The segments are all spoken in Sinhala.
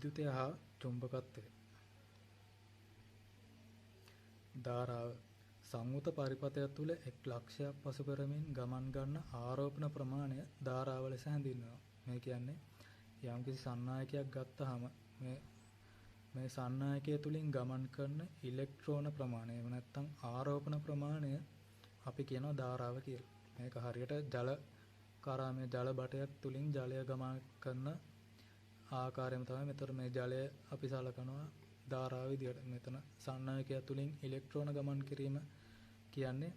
විද්‍යුතය හා චුම්බකත්වය. ධාරාව සංවෘත පරිපථය තුළ එක් ලක්ෂයක් පසු කරමින් ගමන් ගන්න ආරෝපණ ප්‍රමාණය ධාරාව ලෙස හැඳින්වෙනවා. මේ කියන්නේ යම්කිසි සන්නායකයක් ගත්තාම මේ සන්නායකය තුලින් ගමන් කරන ඉලෙක්ට්‍රෝන ප්‍රමාණය එහෙම නැත්නම් ආරෝපණ ප්‍රමාණය අපි කියනවා ධාරාව කියලා. මේක හරියට ජල කරා මේ ජල බටයක් තුලින් ජලය ගමන් කරන ආකාරයම තමයි මෙතන මේ ජලය අපි සලකනවා ධාරාව විදියට. මෙතන සන්නායකය තුලින් ඉලෙක්ට්‍රෝන ගමන් කිරීම කියන්නේ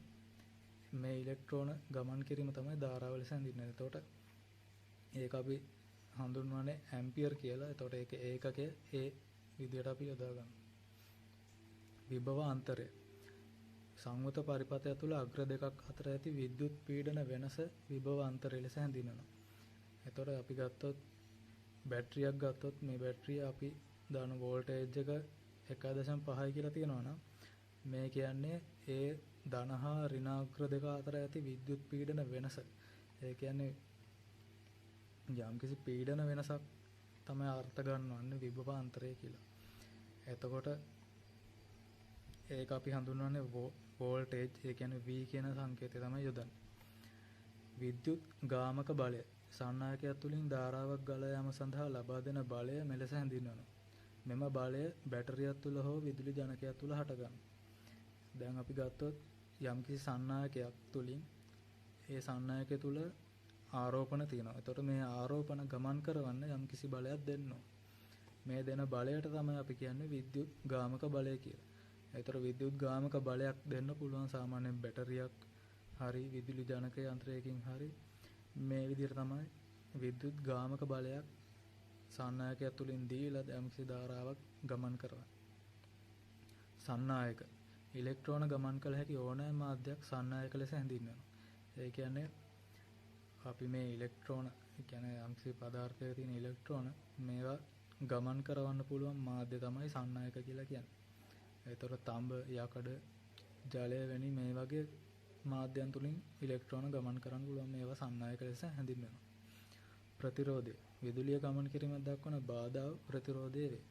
මේ ඉලෙක්ට්‍රෝන ගමන් කිරීම තමයි ධාරාව ලෙස හඳුන්වන්නේ. එතකොට ඒක අපි හඳුන්වන්නේ ඇම්පියර් කියලා. එතකොට ඒක ඒකකය ඒ විදියට අපි යොදා ගන්නවා. විභව අන්තරය සංවෘත පරිපථය තුළ අග්‍ර දෙකක් අතර ඇති විද්‍යුත් පීඩන වෙනස විභව අන්තරය ලෙස හැඳින්වෙනවා. එතකොට අපි ගත්තොත් බැටරියක් ගත්තොත් මේ බැටරිය අපි දාන වෝල්ටේජ් එක 1.5යි කියලා තියෙනවා නම් මේ කියන්නේ ඒ ධන හා ඍණාග්‍ර දෙක අතර ඇති විද්‍යුත් පීඩන වෙනස. ඒ කියන්නේ යම්කිසි පීඩන වෙනසක් තමයි අර්ථ ගන්නවන්නේ විභව අන්තරය කියලා. එතකොට ඒක අපි හඳුන්වන්නේ වෝල්ටේජ්. ඒ කියන්නේ V කියන සංකේතය තමයි යොදන්නේ. විද්‍යුත් ගාමක බලය සන්නායකයක් තුලින් ධාරාවක් ගලා යාම සඳහා ලබා දෙන බලය මෙලෙස හැඳින්වෙනවා. මෙම බලය බැටරියක් තුල හෝ විදුලි ජනකයක් තුල හටගන්නවා. දැන් අපි ගත්තොත් යම්කිසි සන්නායකයක් තුලින් ඒ සන්නායකය තුල ආරෝපණ තියෙනවා. එතකොට මේ ආරෝපණ ගමන් කරවන්න යම්කිසි බලයක් දෙන්න ඕන. මේ දෙන බලයට තමයි අපි කියන්නේ විද්‍යුත් ගාමක බලය කියලා. ඒතර විද්‍යුත් ගාමක බලයක් දෙන්න පුළුවන් සාමාන්‍යයෙන් බැටරියක් හරි විදුලි ජනක යන්ත්‍රයකින් හරි මේ විදිහට තමයි විද්‍යුත් ගාමක බලයක් සන්නායකයක් තුලින් දීලා යම්කිසි ධාරාවක් ගමන් කරවන්නේ. සන්නායක ඉලෙක්ට්‍රෝන ගමන් කළ හැකි ඕනෑම මාධ්‍යයක් සන්නායක ලෙස හැඳින්වෙනවා. ඒ කියන්නේ අපි මේ ඉලෙක්ට්‍රෝන කියන්නේ යම්කිසි පදාර්ථයක තියෙන ඉලෙක්ට්‍රෝන මේවා ගමන් කරවන්න පුළුවන් මාධ්‍ය තමයි සන්නායක කියලා කියන්නේ. ඒතර තඹ යකඩ ජලය වැනි මේ වගේ මාධ්‍යයන් තුලින් ඉලෙක්ට්‍රෝන ගමන් කරන්න පුළුවන් මේවා සන්නායක ලෙස හැඳින්වෙනවා. ප්‍රතිරෝධය විදුලිය ගමන් කිරීමක් දක්වන බාධාව ප්‍රතිරෝධය වේ.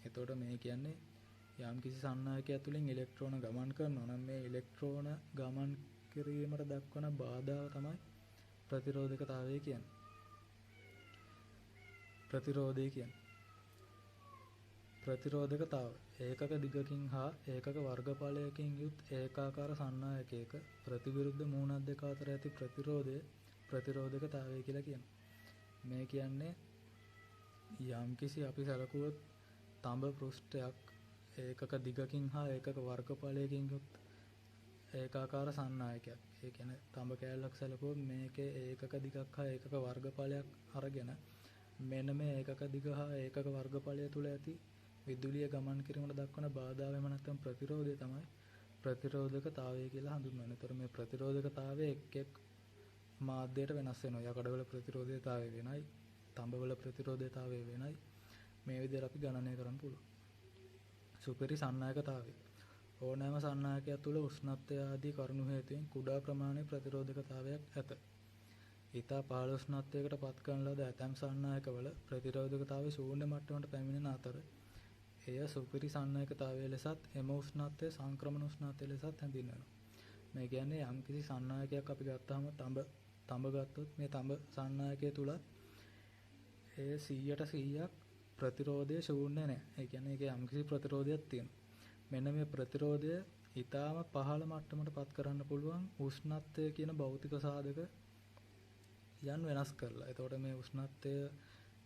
එතකොට මේ කියන්නේ යම්කිසි සන්නායකයක් තුලින් ඉලෙක්ට්‍රෝන ගමන් කරනවා නම් මේ ඉලෙක්ට්‍රෝන ගමන් කිරීමට දක්වන බාධාව තමයි ප්‍රතිරෝධකතාවය කියන්නේ. ප්‍රතිරෝධය කියන්නේ ප්‍රතිරෝධකතාව ඒකක දිගකින් හා ඒකක වර්ගඵලයකින් යුත් ඒකාකාර සන්නායකයක ප්‍රතිවිරුද්ධ මූණක් දෙක අතර ඇති ප්‍රතිරෝධය ප්‍රතිරෝධකතාවය කියලා කියනවා. මේ කියන්නේ යම්කිසි අපි සැලකුවොත් තඹ පෘෂ්ඨයක් ඒකක දිගකින් හා ඒකක වර්ගඵලයකින් යුත් ඒකාකාර සන්නායකයක්. ඒ කියන්නේ තඹ කෑල්ලක් සැලකුවොත් මේකේ ඒකක දිගක් හා ඒකක වර්ගඵලයක් අරගෙන මෙන්න මේ ඒකක දිග හා ඒකක වර්ගඵලය තුල ඇති විදුලිය ගමන් කිරීමට දක්වන බාධාව එහෙම නැත්නම් ප්‍රතිරෝධය තමයි ප්‍රතිරෝධකතාවය කියලා හඳුන්වන්නේ. ඒතර මේ ප්‍රතිරෝධකතාවය එක් එක් මාධ්‍යයට වෙනස් වෙනවා. යකඩවල ප්‍රතිරෝධයතාවය වෙනයි, තඹවල ප්‍රතිරෝධයතාවය වෙනයි. මේ විදිහට අපි ගණනය කරන්න පුළුවන්. සුපිරි සන්නායකතාවය ඕනෑම සන්නායකයක් තුළ උෂ්ණත්වය ආදී කරුණු හේතුවෙන් කුඩා ප්‍රමාණයේ ප්‍රතිරෝධකතාවයක් ඇත. ඊතා පහළ උෂ්ණත්වයකට පත් කරන ලද ඇතැම් සන්නායකවල ප්‍රතිරෝධකතාවය ශූන්‍ය මට්ටමට පැමිණෙන අතර එය සුපිරි සන්නායකතාවය ලෙසත් එම උෂ්ණත්වය සංක්‍රමණ උෂ්ණත්වය ලෙසත් හැඳින්වෙනවා. මේ කියන්නේ යම්කිසි සන්නායකයක් අපි ගත්තාම තඹ ගත්තොත් මේ තඹ සන්නායකය තුල ඒ 100% ප්‍රතිරෝධය ශූන්‍ය නැහැ. ඒ කියන්නේ ඒකේ යම්කිසි ප්‍රතිරෝධයක් තියෙනවා. මෙන්න මේ ප්‍රතිරෝධය ඊටාම පහළ මට්ටමට පත් කරන්න පුළුවන් උෂ්ණත්වය කියන භෞතික සාධක යන් වෙනස් කරලා. එතකොට මේ උෂ්ණත්වය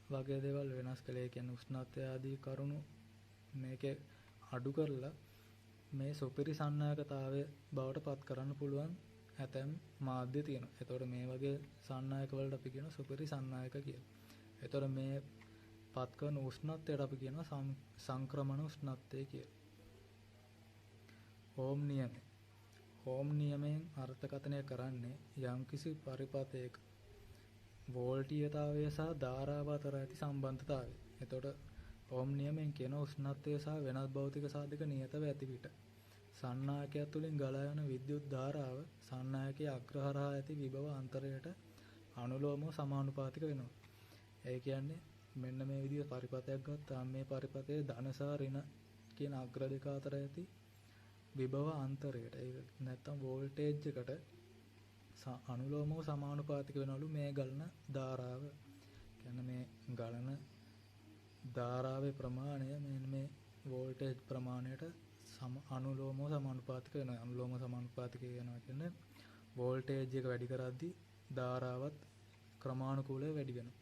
වගේ දේවල් වෙනස් කළේ කියන්නේ උෂ්ණත්වය ආදී කරුණු මේකේ අඩු කරලා මේ සුපිරි සන්නායකතාවය බවට පත් කරන්න පුළුවන් ඇතැම් මාධ්‍ය තියෙනවා. එතකොට මේ වගේ සන්නායක වලට අපි කියනවා සුපිරි සන්නායක කියලා. එතකොට මේ පත් කරන උෂ්ණත්වයට අපි කියනවා සංක්‍රමණ උෂ්ණත්වය කියලා. ඕම් නියමය. ඕම් නියමයෙන් අර්ථකථනය කරන්නේ යම්කිසි පරිපථයක වෝල්ටීයතාවය සහ ධාරාව අතර ඇති සම්බන්ධතාවය. එතකොට ඕම් නියමයෙන් කියන උෂ්ණත්වය සහ වෙනත් භෞතික සාධක නියතව ඇති විට සන්නායකයක් තුළින් ගලා යන විද්‍යුත් ධාරාව සන්නායකයේ අග්‍රහරහා ඇති විභව අන්තරයට අනුලෝමව සමානුපාතික වෙනවා. ඒ කියන්නේ මෙන්න මේ විදිහේ පරිපථයක් ගත්තාම මේ පරිපථයේ ධන සහ ඍණ කියන අග්‍ර දෙක අතර ඇති විභව අන්තරයට ඒක නැත්තම් වෝල්ටේජ් එකට අනුලෝමව සමානුපාතික වෙනවලු මේ ගලන ධාරාව. කියන්නේ මේ ගලන ධාරාවේ ප්‍රමාණය මේ වෝල්ටේජ් ප්‍රමාණයට අනුලෝමව සමානුපාතික වෙනවා. අනුලෝම සමානුපාතික වෙනවා කියන්නේ වෝල්ටේජ් එක වැඩි කරද්දී ධාරාවත් ක්‍රමානුකූලව වැඩි වෙනවා.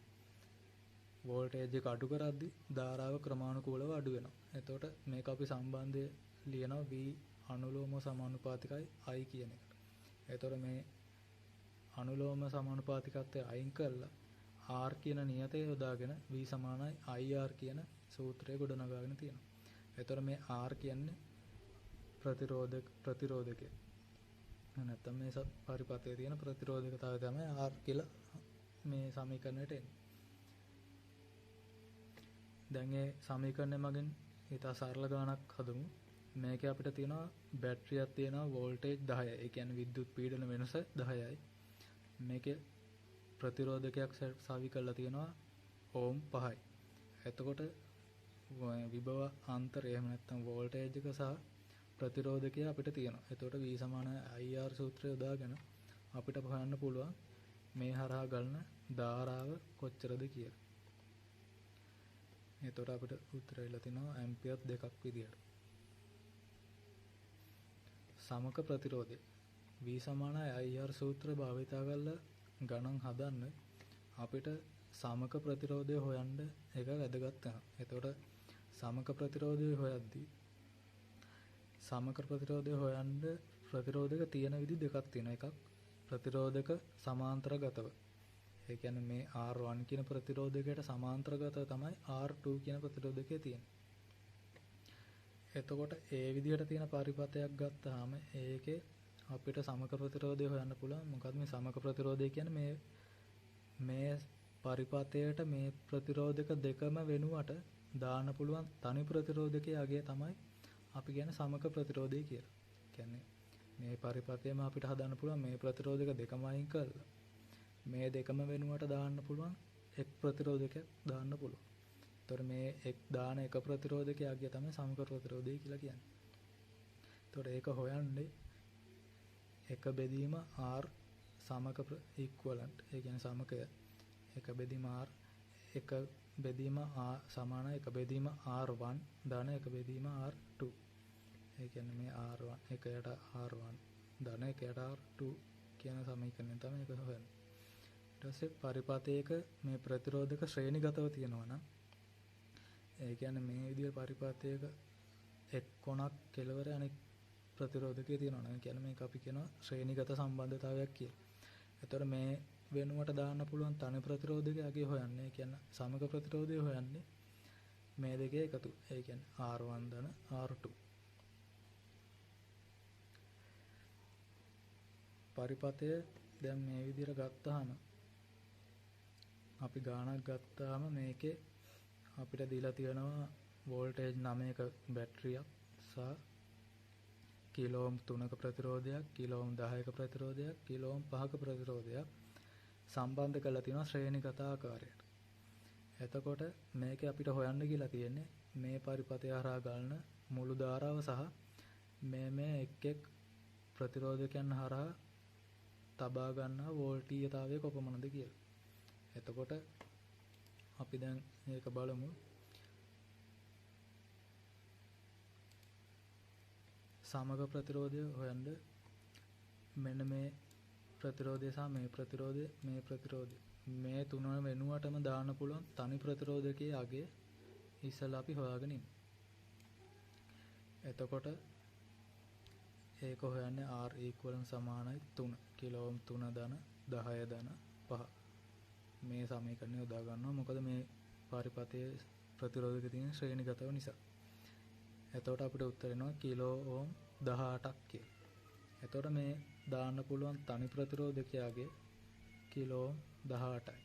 වෝල්ටේජ් එක අඩු කරද්දී ධාරාව ක්‍රමානුකූලව අඩු වෙනවා. එතකොට මේක අපි සම්බන්ධය ලියනවා V අනුලෝම සමානුපාතිකයි I කියන එකට. එතකොට මේ අනුලෝම සමානුපාතිකත්වය අයින් කරලා R කියන නියතය යොදාගෙන V සමානයි IR කියන සූත්‍රය ගොඩනගාගෙන තියෙනවා. එතකොට මේ R කියන්නේ ප්‍රතිරෝධකය. නැත්තම් මේ පරිපථයේ තියෙන ප්‍රතිරෝධකතාවය තමයි R කියලා මේ සමීකරණයට එන්නේ. දැන් මේ සමීකරණය මගින් ඊට සරල ගණනක් හදමු. මේකේ අපිට තියෙනවා බැටරියක් තියෙනවා වෝල්ටේජ් 10යි. ඒ කියන්නේ විද්‍යුත් පීඩන වෙනස 10යි. මේකේ ප්‍රතිරෝධකයක් සවි කරලා තියෙනවා ඕම් 5යි. එතකොට විභව අන්තරය එහෙම නැත්නම් වෝල්ටේජ් එක සහ ප්‍රතිරෝධකය අපිට තියෙනවා. එතකොට V සමාන IR සූත්‍රය යොදාගෙන අපිට හොයන්න පුළුවන් මේ හරහා ගලන ධාරාව කොච්චරද කියලා. එතකොට අපිට උත්තරය ඉලා තිනවා ඇම්පියර් 2ක් විදියට. සමක ප්‍රතිරෝධය V සමානයි IR සූත්‍රය භාවිතා කරලා ගණන් හදන්න අපිට සමක ප්‍රතිරෝධය හොයන්න එක වැදගත් වෙනවා. එතකොට සමක ප්‍රතිරෝධය හොයද්දී සමක ප්‍රතිරෝධය හොයන්න ප්‍රතිරෝධක තියෙන විදි දෙකක් තියෙනවා. එකක් ප්‍රතිරෝධක සමාන්තරගතව. ඒ කියන්නේ මේ R1 කියන ප්‍රතිරෝධකයට සමාන්තරගතව තමයි R2 කියන ප්‍රතිරෝධකය තියෙන්නේ. එතකොට ඒ විදිහට තියෙන පරිපථයක් ගත්තාම ඒකේ අපිට සමක ප්‍රතිරෝධය හොයන්න පුළුවන්. මොකද මේ සමක ප්‍රතිරෝධය කියන්නේ මේ පරිපථයට මේ ප්‍රතිරෝධක දෙකම වෙනුවට දාන්න පුළුවන් තනි ප්‍රතිරෝධකයේ අගය තමයි අපි කියන්නේ සමක ප්‍රතිරෝධය කියලා. කියන්නේ මේ පරිපථයම අපිට හදන්න පුළුවන් මේ ප්‍රතිරෝධක දෙකම අයින් කරලා මේ දෙකම වෙනුවට දාන්න පුළුවන් එක් ප්‍රතිරෝධකයක් දාන්න පුළුවන්. ඒතර මේ එක් දාන එක ප්‍රතිරෝධකයේ අගය තමයි සමක ප්‍රතිරෝධය කියලා කියන්නේ. ඒතර ඒක හොයන්නේ එක බෙදීම R සමක ඉක්වලන්ට්. ඒ කියන්නේ සමකය එක බෙදීම R එක බෙදීම සමාන එක බෙදීම R1 ධන එක බෙදීම R2. ඒ කියන්නේ මේ R1 එකයට R1 ධන එකයට R2 කියන සමීකරණය තමයි ඒක හොයන්නේ. ඊට පස්සේ පරිපථයක මේ ප්‍රතිරෝධක ශ්‍රේණිගතව තියෙනවා නම් ඒ කියන්නේ මේ විදිහේ පරිපථයක එක් කොනක් කෙලවර අනෙක් ප්‍රතිරෝධකයේ තියෙනවා නම් කියන්නේ මේක අපි කියනවා ශ්‍රේණිගත සම්බන්ධතාවයක් කියලා. ඒතර මේ වෙනුවට දාන්න පුළුවන් තනි ප්‍රතිරෝධකයගේ හොයන්නේ. ඒ කියන්නේ සමක ප්‍රතිරෝධය හොයන්නේ මේ දෙකේ එකතු. ඒ කියන්නේ R1 ධන R2. පරිපථය දැන් මේ විදිහට ගත්තාම අපි ගාණක් ගත්තාම මේකේ අපිට දීලා තියෙනවා වෝල්ටේජ් 9ක බැටරියක් සහ කිලෝ ඕම් 3ක ප්‍රතිරෝධයක්, කිලෝ ඕම් 10ක ප්‍රතිරෝධයක්, කිලෝ ඕම් 5ක ප්‍රතිරෝධයක් සම්බන්ධ කරලා තියෙනවා ශ්‍රේණිගත ආකාරයට. එතකොට මේකේ අපිට හොයන්න කියලා තියෙන්නේ මේ පරිපථය හරහා ගලන මුළු ධාරාව සහ මේ එක් එක් ප්‍රතිරෝධකයන් හරහා තබා ගන්නා වෝල්ටීයතාවය කොපමණද කියලා. එතකොට අපි දැන් මේක බලමු. සමග ප්‍රතිරෝධය හොයන්න මෙන්න මේ ප්‍රතිරෝධය සහ මේ ප්‍රතිරෝධය මේ තුන වෙනුවටම දාන්න පුළුවන් තනි ප්‍රතිරෝධකයේ අගය ඉස්සලා අපි හොයාගෙන ඉමු. එතකොට ඒක හොයන්නේ R equivalent සමානයි 3 කිලෝ ඕම් 3 ධන 10 ධන 5 මේ සමීකරණය යොදා ගන්නවා. මොකද මේ පරිපථයේ ප්‍රතිරෝධක තියෙන ශ්‍රේණිගතව නිසා. එතකොට අපිට උත්තර එනවා කිලෝ ඕම් 18ක් කියලා. එතකොට මේ දාන්න පුළුවන් තනි ප්‍රතිරෝධකයාගේ කිලෝ ඕම් 18යි.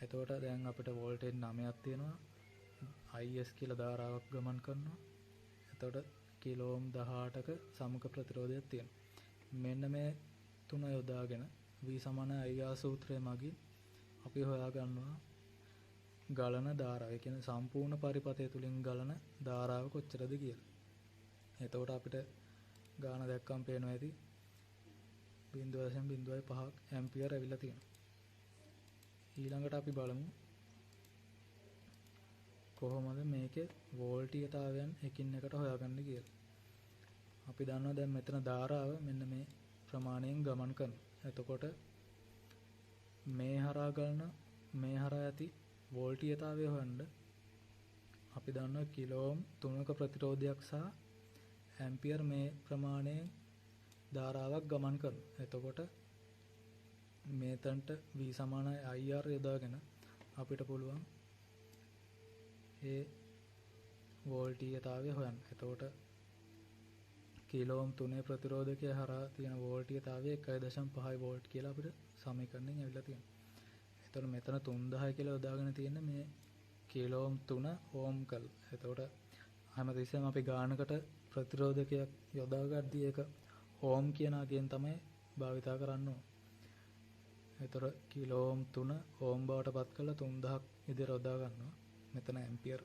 එතකොට දැන් අපිට වෝල්ටේජ් 9ක් තියෙනවා. IS කියලා ධාරාවක් ගමන් කරනවා. එතකොට කිලෝ ඕම් 18ක සමක ප්‍රතිරෝධයක් තියෙනවා. මෙන්න මේ තුන යොදාගෙන V සමාන IR සූත්‍රය මගින් අපි හොයා ගන්නවා ගලන ධාරාව. ඒ කියන්නේ සම්පූර්ණ පරිපථය තුලින් ගලන ධාරාව කොච්චරද කියලා. එතකොට අපිට ගාන දැක්කම පේනවා ඇති 0.05 ඇම්පියර් ඇවිල්ලා තියෙනවා. ඊළඟට අපි බලමු කොහොමද මේකේ වෝල්ටීයතාවයන් එකින් එකට හොයාගන්නේ කියලා. අපි දන්නවා දැන් මෙතන ධාරාව මෙන්න මේ ප්‍රමාණයෙන් ගමන් කරනවා. එතකොට මේ හරහා ඇති වෝල්ටීයතාවය හොයන්න අපි දන්නවා කිලෝ ඕම් 3ක ප්‍රතිරෝධයක් සහ ඇම්පියර් මේ ප්‍රමාණයෙන් ධාරාවක් ගමන් කරනවා. එතකොට මේතන්ට V සමානයි IR යොදාගෙන අපිට පුළුවන් ඒ වෝල්ටීයතාවය හොයන්න. එතකොට කිලෝ ඕම් 3 ප්‍රතිරෝධකය හරහා තියෙන වෝල්ටීයතාවය 1.5 වෝල්ට් කියලා අපිට සමීකරණයෙන් ඇවිල්ලා තියෙනවා. එතකොට මෙතන 3000 කියලා යොදාගෙන තියෙන්නේ මේ කිලෝ ඕම් 3 ඕම් කරලා. එතකොට හැමතිස්සෙම අපි ගානකට ප්‍රතිරෝධකයක් යොදා ගද්දී ඒක ඕම් කියන අගයෙන් තමයි භාවිතා කරන්න ඕන. එතකොට කිලෝ ඕම් 3 ඕම් බවට පත් කරලා 3000ක් විදිහට යොදා ගන්නවා. මෙතන ඇම්පියර්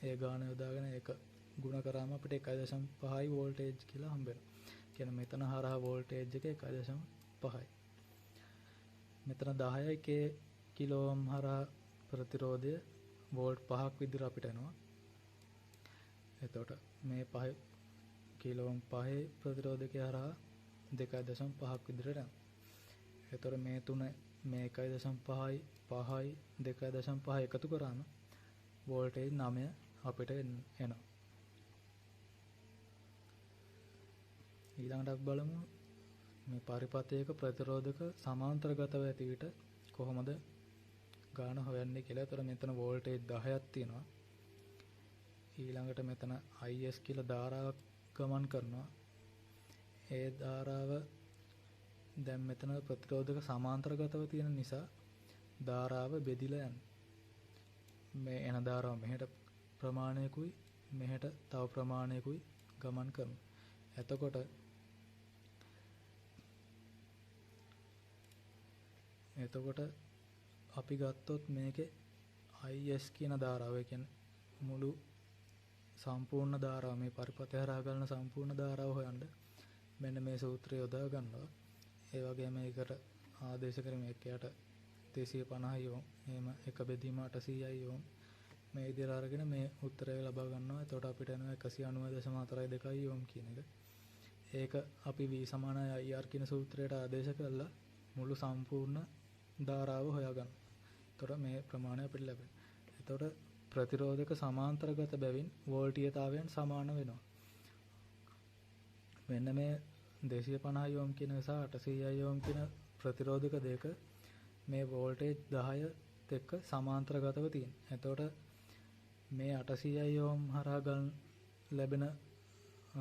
ඒ ගාන යොදාගෙන ඒක ගුණ කරාම අපිට 1.5 වෝල්ටේජ් කියලා හම්බ වෙනවා. කියන්නේ මෙතන හරහා වෝල්ටේජ් එක 1.5යි. මෙතන 10යි k කිලෝ ඕම් හරහා ප්‍රතිරෝධය වෝල්ට් 5ක් විදිහට අපිට එනවා. එතකොට මේ 5 කිලෝ ඕම් 5 ප්‍රතිරෝධකය හරහා 2.5ක් විදිහට යනවා. එතකොට මේ තුන මේ 1.5යි 5යි 2.5 එකතු කරාම වෝල්ටේජ් 9 අපිට එනවා. ඊළඟට අපි බලමු මේ පරිපථයක ප්‍රතිරෝධක සමාන්තරගතව ඇති විට කොහොමද ගාන හොයන්නේ කියලා. එතකොට මෙතන වෝල්ටේජ් 10ක් තියෙනවා. ඊළඟට මෙතන IS කියලා ධාරාවක් ගමන් කරනවා. ඒ ධාරාව දැන් මෙතන ප්‍රතිරෝධක සමාන්තරගතව තියෙන නිසා ධාරාව බෙදිලා යනවා. මේ එන ධාරාව මෙහෙට ප්‍රමාණයකුයි මෙහෙට තව ප්‍රමාණයකුයි ගමන් කරනවා. එතකොට අපි ගත්තොත් මේකේ IS කියන ධාරාව, ඒ කියන්නේ මුළු සම්පූර්ණ ධාරාව, මේ පරිපථය හරහා ගලන සම්පූර්ණ ධාරාව හොයන්න මෙන්න මේ සූත්‍රය යොදා ගන්නවා. ඒ වගේම මේකට ආදේශ කරගෙන එකයට 250 ඕම්, එහෙම එක බෙදීම 800යි ඕම් මේ විදිහට අරගෙන මේ උත්තරය ලබා ගන්නවා. එතකොට අපිට එනවා 190.42 ඕම් කියන එක. ඒක අපි V සමානයි IR කියන සූත්‍රයට ආදේශ කරලා මුළු සම්පූර්ණ ධාරාව හොයාගන්න. එතකොට මේ ප්‍රමාණය අපිට ලැබෙනවා. එතකොට ප්‍රතිරෝධක සමාන්තරගත බැවින් වෝල්ටීයතාවයන් සමාන වෙනවා. මෙන්න මේ 250 ඕම් කියන සහ 800 ඕම් කියන ප්‍රතිරෝධක දෙක මේ වෝල්ටේජ් 10 එක්ක සමාන්තරගතව තියෙනවා. එතකොට මේ 800 ඕම් හරහා ලැබෙන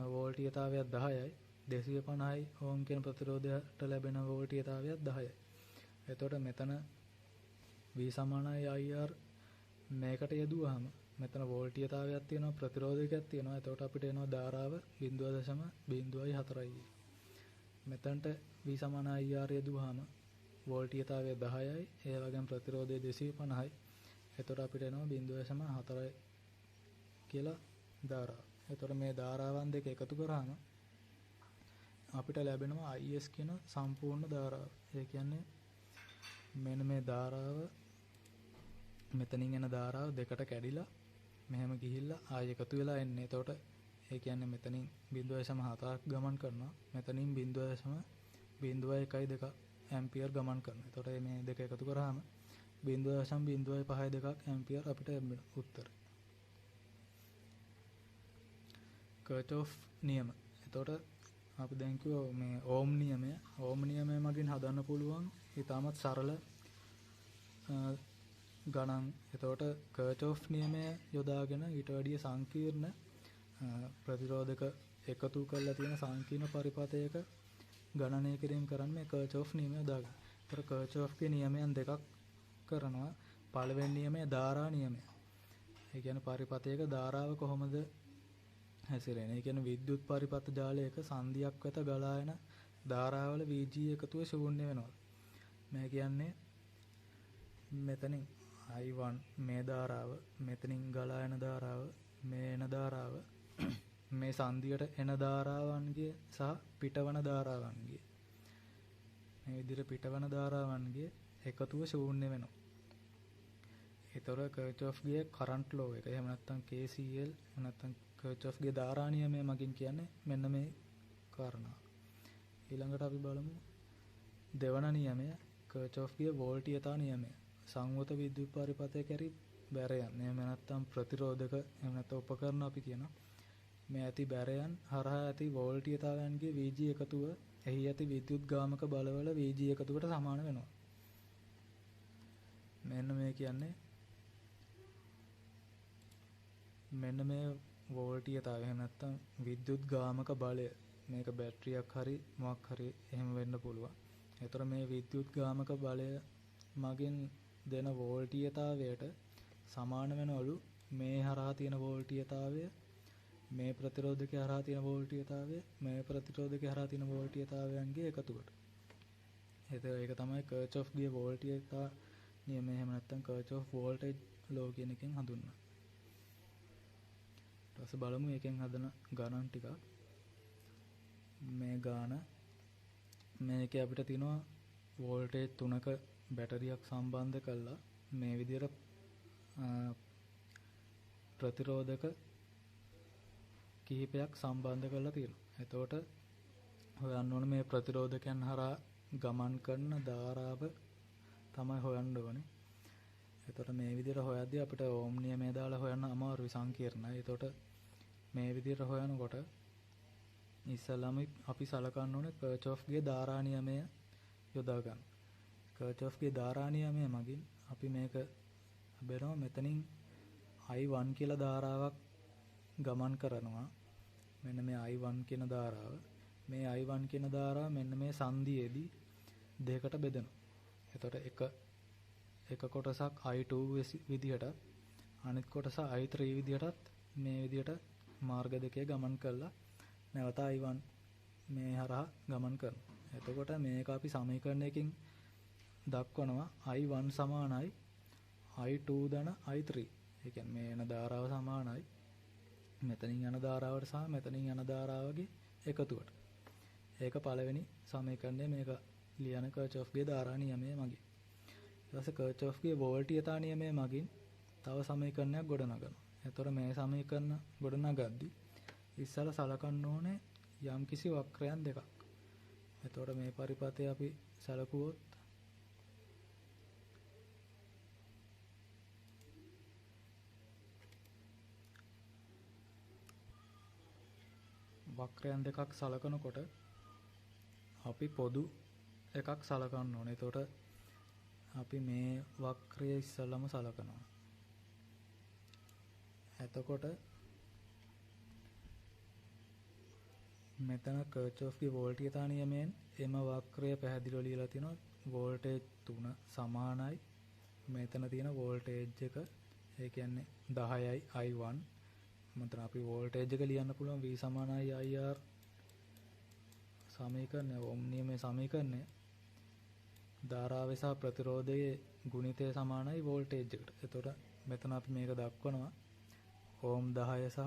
වෝල්ටීයතාවයක් 10යි, 250 ඕම් කියන ප්‍රතිරෝධයට ලැබෙන වෝල්ටීයතාවයක් 10යි. එතකොට මෙතන V සමානයි IR මේකට යෙදුවාම මෙතන වෝල්ටීයතාවයක් තියෙනවා, ප්‍රතිරෝධකයක් තියෙනවා. එතකොට අපිට එනවා ධාරාව 0.04යි. මෙතනට V සමානයි IR යෙදුවාම වෝල්ටීයතාවය 10යි, ඒ වගේම ප්‍රතිරෝධය 250යි. එතකොට අපිට එනවා 0.4 කියලා ධාරාව. එතකොට මේ ධාරාවන් දෙක එකතු කරාම අපිට ලැබෙනවා IS කියන සම්පූර්ණ ධාරාව. ඒ කියන්නේ මෙන්න මේ ධාරාව මෙතනින් එන ධාරාව දෙකට කැඩිලා මෙහෙම ගිහිල්ලා ආයෙ එකතු වෙලා එන්නේ. එතකොට ඒ කියන්නේ මෙතනින් 0.7ක් ගමන් කරනවා. මෙතනින් 0.012 ඇම්පියර් ගමන් කරනවා. එතකොට මේ දෙක එකතු කරාම 0.052 ඇම්පියර් අපිට ලැබෙන උත්තරය. කර්චොෆ් නියම. එතකොට අපි දැන් කිව්වා මේ ඕම් නියමය. ඕම් නියමය මගින් හදන්න පුළුවන් ඉතාමත් සරල ගණන්. එතකොට කර්චොෆ් නියමය යොදාගෙන ඊට වැඩිය සංකීර්ණ ප්‍රතිරෝධක එකතු කරලා තියෙන සංකීර්ණ පරිපථයක ගණනය කිරීම කරන්න මේ කර්චොෆ් නියමය යොදාගන්න. ඒතර කර්චොෆ්ගේ නියමයන් දෙකක් කරනවා. පළවෙනි නියමය ධාරා නියමය. ඒ කියන්නේ පරිපථයක ධාරාව කොහොමද හැසිරෙන්නේ? ඒ කියන්නේ විද්‍යුත් පරිපථ ජාලයක සංදියක් වෙත ගලා යන ධාරාවල Vg එකතුව ශූන්‍ය වෙනවා. මේ කියන්නේ මෙතනින් I1 මේ ධාරාව, මෙතනින් ගලා යන ධාරාව, මේ එන ධාරාව, මේ සංදියට එන ධාරාවන්ගේ සහ පිටවන ධාරාවන්ගේ මේ විදිහට පිටවන ධාරාවන්ගේ එකතුව ශූන්‍ය වෙනවා. ඒතර කර්චොෆ්ගේ කරන්ට් ලෝ එක. එහෙම නැත්නම් KCL එහෙම නැත්නම් කර්චොෆ්ගේ ධාරා නියමය මගින් කියන්නේ මෙන්න මේ කාරණා. ඊළඟට අපි බලමු දෙවන නියමය කර්චොෆ්ගේ වෝල්ටීයතා නියමය. සංවෘත විද්‍යුත් පරිපථය කැරි බැරයන්. එහෙම නැත්නම් ප්‍රතිරෝධක එහෙම නැත්නම් උපකරණ අපි කියනවා. මේ ඇති බැරයන් හරහා ඇති වෝල්ටීයතාවයන්ගේ Vg එකතුව එහි ඇති විද්‍යුත් ගාමක බලවල Vg එකතුවට සමාන වෙනවා. මෙන්න මේ කියන්නේ මෙන්න මේ වෝල්ටීයතාවය එහෙම නැත්නම් විද්‍යුත් ගාමක බලය. මේක බැටරියක් හරි මොකක් හරි එහෙම වෙන්න පුළුවන්. ඒතර මේ විද්‍යුත් ගාමක බලය මගින් දෙන වෝල්ටීයතාවයට සමාන වෙනවලු මේ හරහා තියෙන වෝල්ටීයතාවය, මේ ප්‍රතිරෝධකය හරහා තියෙන වෝල්ටීයතාවය, මේ ප්‍රතිරෝධකය හරහා තියෙන වෝල්ටීයතාවයන්ගේ එකතුවට. ඒක තමයි කර්චොෆ්ගේ වෝල්ටීයතා නියමය. එහෙම නැත්නම් කර්චොෆ් වෝල්ටේජ් ලෝ කියන එකෙන් හඳුන්වනවා. ඊට පස්සේ බලමු එකෙන් හදන ගණන් ටික. මේ ගාන මේකේ අපිට තියෙනවා වෝල්ටේජ් 3ක බැටරියක් සම්බන්ධ කරලා මේ විදිහට ප්‍රතිරෝධක කිහිපයක් සම්බන්ධ කරලා තියෙනවා. එතකොට හොයන්න ඕනේ මේ ප්‍රතිරෝධකයන් හරහා ගමන් කරන ධාරාව තමයි හොයන්න ඕනේ. එතකොට මේ විදිහට හොයද්දී අපිට ඕම් නියමය දාලා හොයන්න අමාරුයි, සංකීර්ණයි. එතකොට මේ විදිහට හොයනකොට ඉස්සෙල්ලාම අපි සලකන්න ඕනේ කර්චොෆ්ගේ ධාරා නියමය යොදා ගන්න. කර්චොෆ්ගේ ධාරා නියමය මගින් අපි මේක බෙරම මෙතනින් I1 කියලා ධාරාවක් ගමන් කරනවා. මෙන්න මේ I1 කියන ධාරාව. මේ I1 කියන ධාරාව මෙන්න මේ සංදියේදී දෙකකට බෙදෙනවා. එතකොට එක කොටසක් I2 විදිහට අනිත් කොටස I3 විදිහටත් මේ විදිහට මාර්ග දෙකේ ගමන් කළා නැවත I1 මේ හරහා ගමන් කරනවා. එතකොට මේක අපි සමීකරණයකින් දක්වනවා I1 සමානයි I2 ධන I3. ඒ කියන්නේ මේ යන ධාරාව සමානයි මෙතනින් යන ධාරාවට සහ මෙතනින් යන ධාරාවගේ එකතුවට. ඒක පළවෙනි සමීකරණය. මේක ලියන කර්චොෆ්ගේ ධාරා නියමය මගින්. ඊට පස්සේ කර්චොෆ්ගේ වෝල්ටීයතා නියමය මගින් තව සමීකරණයක් ගොඩනගනවා. එතකොට මේ සමීකරණ ගොඩනගද්දී ඉස්සලා සලකන්න ඕනේ යම්කිසි වක්‍රයන් දෙකක්. එතකොට මේ පරිපථය අපි සලකුවොත් වක්‍රයන් දෙකක් සලකනකොට අපි පොදු එකක් සලකන්න ඕනේ. එතකොට අපි මේ වක්‍රය ඉස්සලම සලකනවා. එතකොට මෙතන කර්චොෆ්ගේ වෝල්ටීයතා නියමයෙන් එම වක්‍රය පැහැදිලිව ලියලා තිනවා. වෝල්ටේජ් 3 සමානයි මෙතන තියෙන වෝල්ටේජ් එක. ඒ කියන්නේ 10යි I1. මෙතන අපි වෝල්ටේජ් එක ලියන්න පුළුවන් V සමානයි IR සමීකරණය. ඕම් නියමයේ සමීකරණය ධාරාවේ සහ ප්‍රතිරෝධයේ ගුණිතය සමානයි වෝල්ටේජ් එකට. එතකොට මෙතන අපි මේක දක්වනවා ඕම් 10 සහ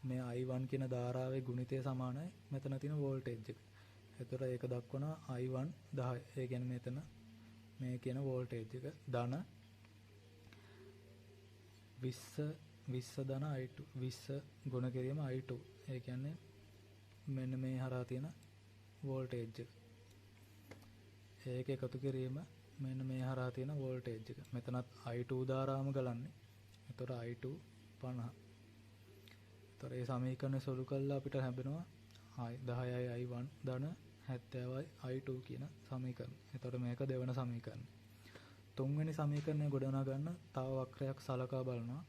මේ I1 කියන ධාරාවේ ගුණිතය සමානයි මෙතන තියෙන වෝල්ටේජ් එක. එතකොට ඒක දක්වනවා I1 10. ඒ කියන්නේ මෙතන මේ කියන වෝල්ටේජ් එක ධන 20 ධන I2 20 ගුණ කිරීම I2. ඒ කියන්නේ මෙන්න මේ හරහා තියෙන වෝල්ටේජ් එක. ඒක එකතු කිරීම මෙන්න මේ හරහා තියෙන වෝල්ටේජ් එක. මෙතනත් I2 ධාරාවම ගලන්නේ. එතකොට I2 50. එතකොට මේ සමීකරණය සොලු කළා අපිට ලැබෙනවා 10යි I1 ධන 70යි I2 කියන සමීකරණ. එතකොට මේක දෙවන සමීකරණය. තුන්වෙනි සමීකරණය ගොඩනගා ගන්න තව වක්‍රයක් සලකා බලනවා.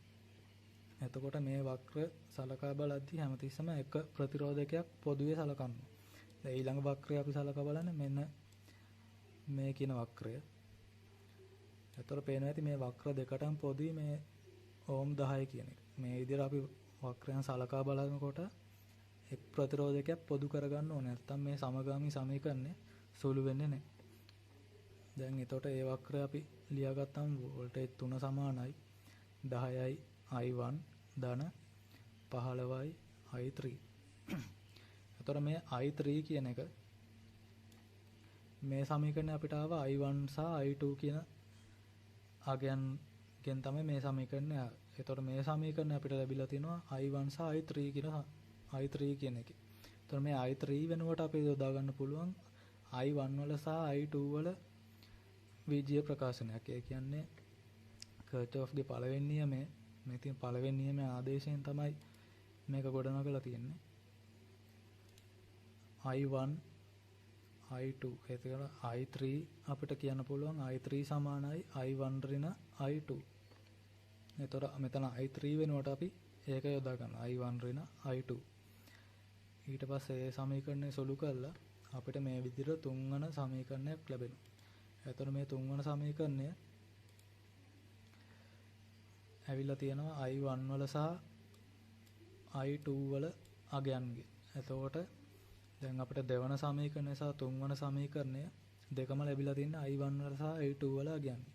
එතකොට මේ වක්‍ර සලකා බලද්දී හැමතිස්සම එක ප්‍රතිරෝධකයක් පොදුවේ සලකනවා. දැන් ඊළඟ වක්‍රය අපි සලකා බලන්නේ මෙන්න මේ කියන වක්‍රය. එතකොට පේනවා ඇති මේ වක්‍ර දෙකටම පොදුයි මේ ඕම් 10 කියන එක. මේ විදිහට අපි වක්‍රයන් සලකා බලනකොට එක් ප්‍රතිරෝධකයක් පොදු කරගන්න ඕනේ. නැත්නම් මේ සමගාමී සමීකරණය සුළු වෙන්නේ නැහැ. දැන් එතකොට ඒ වක්‍රය අපි ලියාගත්තම වෝල්ටේජ් 3 සමානයි 10යි I1 ධන 15යි I3. එතකොට මේ I3 කියන එක මේ සමීකරණය අපිට ආව I1 සහ I2 කියන අගයන්ගෙන් තමයි මේ සමීකරණය ආවේ. එතකොට මේ සමීකරණය අපිට ලැබිලා තිනවා I1 සහ I3 කියන එකේ. එතකොට මේ I3 වෙනුවට අපි යොදා ගන්න පුළුවන් I1 වල සහ I2 වල බීජීය ප්‍රකාශනයක්. ඒ කියන්නේ කර්චොෆ්ගේ පළවෙනි නියමය, මේ තියෙන පළවෙනි නියමයේ ආදේශයෙන් තමයි මේක ගොඩනගලා තියෙන්නේ. I1 I2 එතකොට I3 අපිට කියන්න පුළුවන් I3 සමානයි I1 ඍණ I2. එතකොට මෙතන I3 වෙනුවට අපි ඒක යොදා ගන්නවා I1 ඍණ I2. ඊට පස්සේ ඒ සමීකරණය සොලු කරලා අපිට මේ විදිහට තුන්වන සමීකරණයක් ලැබෙනවා. එතකොට මේ තුන්වන සමීකරණය ඇවිල්ලා තියෙනවා I1 වල සහ I2 වල අගයන්ගේ. එතකොට දැන් අපිට දෙවන සමීකරණය සහ තුන්වන සමීකරණය දෙකම ලැබිලා තින්නේ I1 වල සහ I2 වල අගයන්ගේ.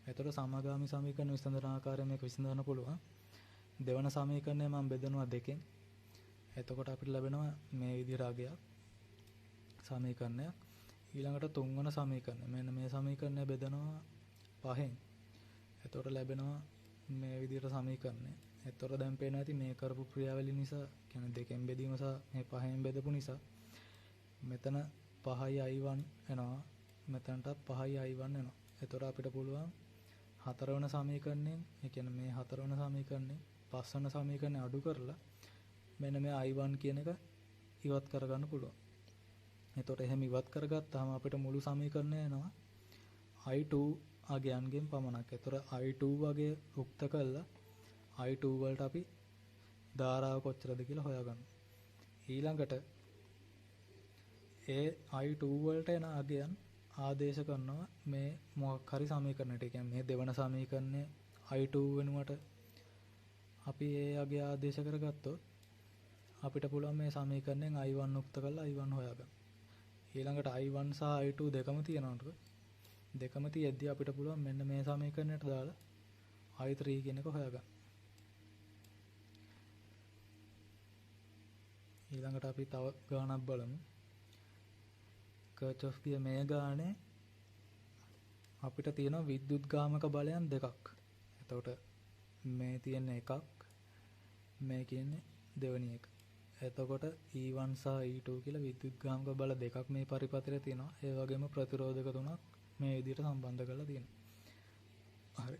එතකොට සමගාමී සමීකරණ විසඳන ආකාරය මේක විසඳන්න පුළුවන්. දෙවන සමීකරණය මම බෙදනවා දෙකෙන්. එතකොට අපිට ලැබෙනවා මේ විදිහට අගයක් සමීකරණයක්. ඊළඟට තුන්වන සමීකරණය. මෙන්න මේ සමීකරණය බෙදනවා 5න්. එතකොට ලැබෙනවා මේ විදිහට සමීකරණය. එතකොට දැන් පේනවා ඇති මේ කරපු ක්‍රියාවලිය නිසා, කියන්නේ දෙකෙන් බෙදීම සහ මේ 5න් බෙදපු නිසා මෙතන 5යි I1 එනවා. මෙතනටත් 5යි I1 එනවා. එතකොට අපිට පුළුවන් හතරවන සමීකරණයෙන්, ඒ කියන්නේ මේ හතරවන සමීකරණයෙන් පස්වන සමීකරණය අඩු කරලා මෙන්න මේ I1 කියන එක ඉවත් කරගන්න පුළුවන්. එතකොට එහෙම ඉවත් කරගත්තාම අපිට මුළු සමීකරණය එනවා I2 අගයන්ගෙන් පමණක්. එතකොට I2 වගේ උක්ත කළා I2 වලට අපි ධාරාව කොච්චරද කියලා හොයාගන්න. ඊළඟට ඒ I2 වලට එන අගයන් ආදේශ කරනවා මේ මොකක් හරි සමීකරණයකට. ඒ කියන්නේ මේ දෙවන සමීකරණයේ I2 වෙනුවට අපි ඒ අගය ආදේශ කරගත්තොත් අපිට පුළුවන් මේ සමීකරණයෙන් I1 උක්ත කරලා I1 හොයාගන්න. ඊළඟට I1 සහ I2 දෙකම තියෙනවට දෙකම තියෙද්දි අපිට පුළුවන් මෙන්න මේ සමීකරණයට දාලා I3 කියන එක හොයාගන්න. ඊළඟට අපි තව ගානක් බලමු. කර්චොෆ්ගේ මේ ගානේ අපිට තියෙන විද්‍යුත් ගාමක බලයන් දෙකක්. එතකොට මේ තියෙන එකක්, මේ කියන්නේ දෙවෙනි එක. එතකොට E1 සහ E2 කියලා විද්‍යුත් ගාමක බල දෙකක් මේ පරිපථයේ තියෙනවා. ඒ වගේම ප්‍රතිරෝධක තුනක් මේ විදිහට සම්බන්ධ කරලා තියෙනවා. හරි.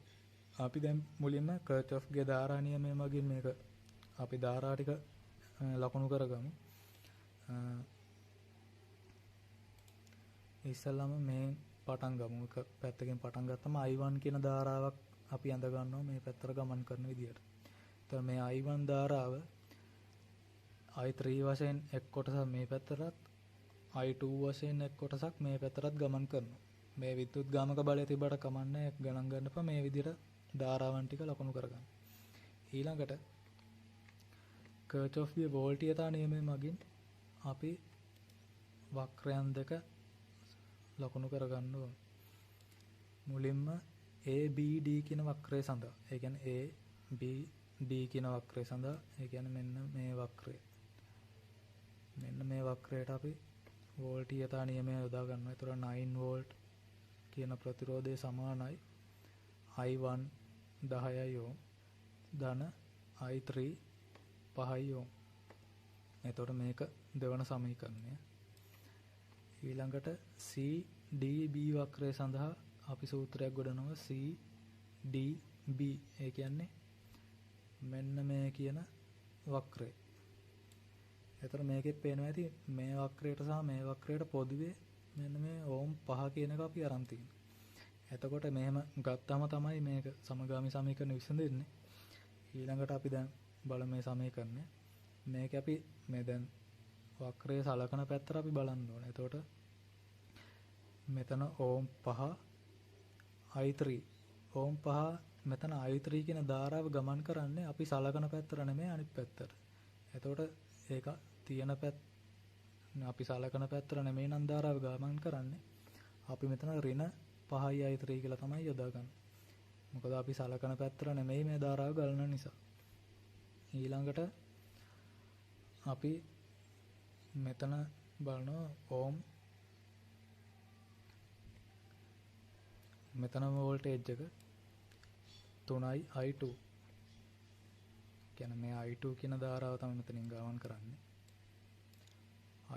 අපි දැන් මුලින්ම කර්චොෆ්ගේ ධාරා නියමය මගින් මේක අපි ධාරා ටික ලකුණු කරගමු. ඉස්සෙල්ලාම මේ පටන් ගමු. එක පැත්තකින් පටන් ගත්තම I1 කියන ධාරාවක් අපි අඳ ගන්නවා මේ පැත්තට ගමන් කරන විදිහට. එතකොට මේ I1 ධාරාව I3 වශයෙන් එක් කොටසක් මේ පැත්තටත් I2 වශයෙන් එක් කොටසක් මේ පැත්තටත් ගමන් කරනවා. මේ විද්‍යුත් ගාමක බලය තිබ්බට කමන්නේ ගණන් ගන්නපා මේ විදිහට ධාරාවන් ටික ලකුණු කරගන්න. ඊළඟට කර්චොෆ්ගේ වෝල්ටීයතා නියමය මගින් අපි වක්‍රයන් දෙක ලකුණු කරගන්න ඕන. මුලින්ම ABD කියන වක්‍රය සඳහා, ඒ කියන්නේ ABD කියන වක්‍රය සඳහා, ඒ කියන්නේ මෙන්න මේ වක්‍රය. මෙන්න මේ වක්‍රයට අපි වෝල්ටීයතා නියමය යොදා ගන්නවා. ඒතර 9 වෝල්ට් කියන ප්‍රතිරෝධය සමානයි I1 10යි ඕම් ධන I3 5යි ඕම්. එතකොට මේක දෙවන සමීකරණය. ඊළඟට CDB වක්‍රය සඳහා අපි සූත්‍රයක් ගොඩනගනවා CDB. ඒ කියන්නේ මෙන්න මේ කියන වක්‍රය. එතකොට මේකෙත් පේනවා ඇති මේ වක්‍රයට සහ මේ වක්‍රයට පොදුවේ මෙන්න මේ ඕම් 5 කියන එක අපි අරන් තියෙනවා. එතකොට මෙහෙම ගත්තාම තමයි මේක සමගාමී සමීකරණ විසඳෙන්නේ. ඊළඟට අපි දැන් බලමු මේ සමීකරණය. මේක අපි මේ දැන් වක්‍රයේ සලකන පැත්තට අපි බලන්න ඕනේ. එතකොට මෙතන ඕම් 5 I3 ඕම් 5 මෙතන I3 කියන ධාරාව ගමන් කරන්නේ අපි සලකන පැත්තට නෙමෙයි අනිත් පැත්තට. එතකොට ඒක තියෙන අපි සලකන පැත්තට නෙමෙයි නම් ධාරාව ගමන් කරන්නේ. අපි මෙතන ඍණ 5යි i3 කියලා තමයි යොදාගන්නේ. මොකද අපි සලකන පැත්තට නෙමෙයි මේ ධාරාව ගලන නිසා. ඊළඟට අපි මෙතන බලනවා ඕම් මෙතන වෝල්ටේජ් එක 3යි i2. කියන්නේ මේ i2 කියන ධාරාව තමයි මෙතනින් ගමන් කරන්නේ.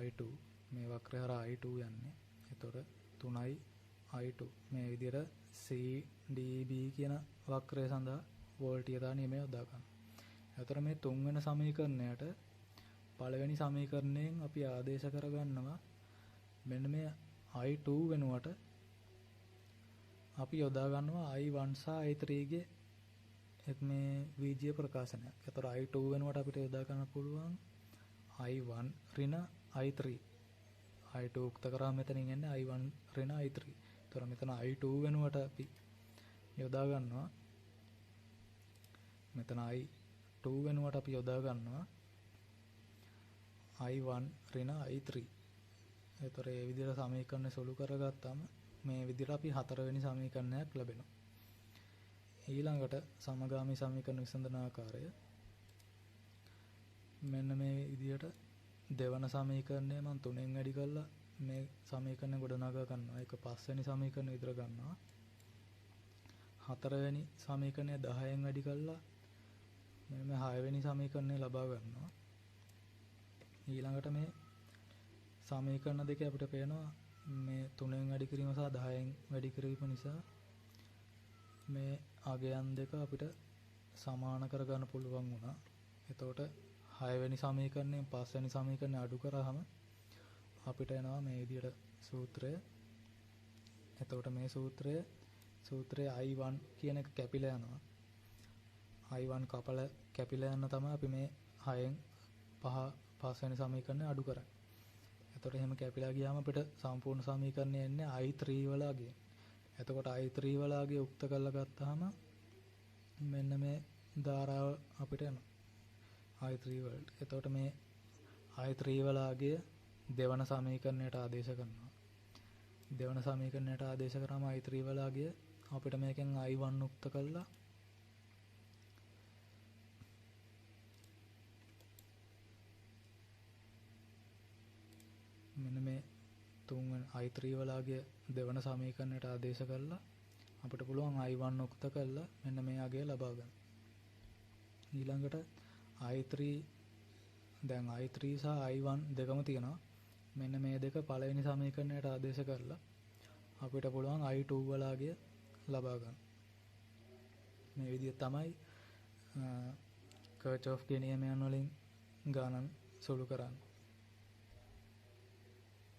i2 මේ වක්‍රය හරහා i2 යන්නේ. එතකොට 3යි i2 මේ විදිහට CDB කියන වක්‍රය සඳහා වෝල්ටීයතා නියමය යොදා ගන්න. එතකොට මේ තුන්වෙනි සමීකරණයට පළවෙනි සමීකරණයෙන් අපි ආදේශ කරගන්නවා මෙන්න මේ i2 වෙනුවට අපි යොදා ගන්නවා i1 සහ i3 ගේ මේ බීජීය ප්‍රකාශනයක්. එතකොට i2 වෙනුවට අපිට යොදා ගන්න පුළුවන් i1 ඍණ i3. i2 උක්ත කරා මෙතනින් එන්නේ i1 ඍණ i3. එතකොට මෙතන i2 වෙනුවට අපි යොදා ගන්නවා මෙතන i2 වෙනුවට අපි යොදා ගන්නවා i1 ඍණ i3. එතකොට මේ විදිහට සමීකරණය සොළු කරගත්තාම මේ විදිහට අපි හතරවෙනි සමීකරණයක් ලැබෙනවා. ඊළඟට සමගාමී සමීකරණ විසඳන ආකාරය මෙන්න මේ විදිහට දෙවන සමීකරණය මම 3ෙන් වැඩි කරලා මේ සමීකරණය ගොඩනගා ගන්නවා. ඒක පස්වෙනි සමීකරණය විතර ගන්නවා. හතරවෙනි සමීකරණය 10ෙන් වැඩි කරලා මෙන්න මේ හයවෙනි සමීකරණය ලබා ගන්නවා. ඊළඟට මේ සමීකරණ දෙක අපිට පේනවා මේ 3ෙන් වැඩි කිරීම සහ 10ෙන් වැඩි කිරීම නිසා මේ අගයන් දෙක අපිට සමාන කරගන්න පුළුවන් වුණා. එතකොට 6 වෙනි සමීකරණයෙන් 5 වෙනි සමීකරණය අඩු කරාම අපිට එනවා මේ විදිහට සූත්‍රය. එතකොට මේ සූත්‍රයේ i1 කියන එක කැපිලා යනවා. i1 කැපිලා යන තමයි අපි මේ 6න් 5 වෙනි සමීකරණය අඩු කරන්නේ. එතකොට එහෙම කැපිලා ගියාම අපිට සම්පූර්ණ සමීකරණය එන්නේ i3 වල අගය. එතකොට i3 වල අගය උක්ත කරලා ගත්තාම මෙන්න මේ ධාරාව අපිට එනවා i3 වලට. එතකොට මේ i3 වල අගය දෙවන සමීකරණයට ආදේශ කරනවා. දෙවන සමීකරණයට ආදේශ කරාම i3 වල අගය අපිට මේකෙන් i1 උක්ත කරලා මෙන්න මේ තුන්වෙනි i3 වල අගය දෙවන සමීකරණයට ආදේශ කරලා අපිට පුළුවන් i1 උක්ත කරලා මෙන්න මේ අගය ලබා ගන්න. ඊළඟට i3 සහ i1 දෙකම තියෙනවා. මෙන්න මේ දෙක පළවෙනි සමීකරණයට ආදේශ කරලා අපිට පුළුවන් i2 වල අගය ලබා ගන්න. මේ විදිහ තමයි කර්චොෆ්ගේ නියමයන් වලින් ගණන් සොළු කරන්නේ.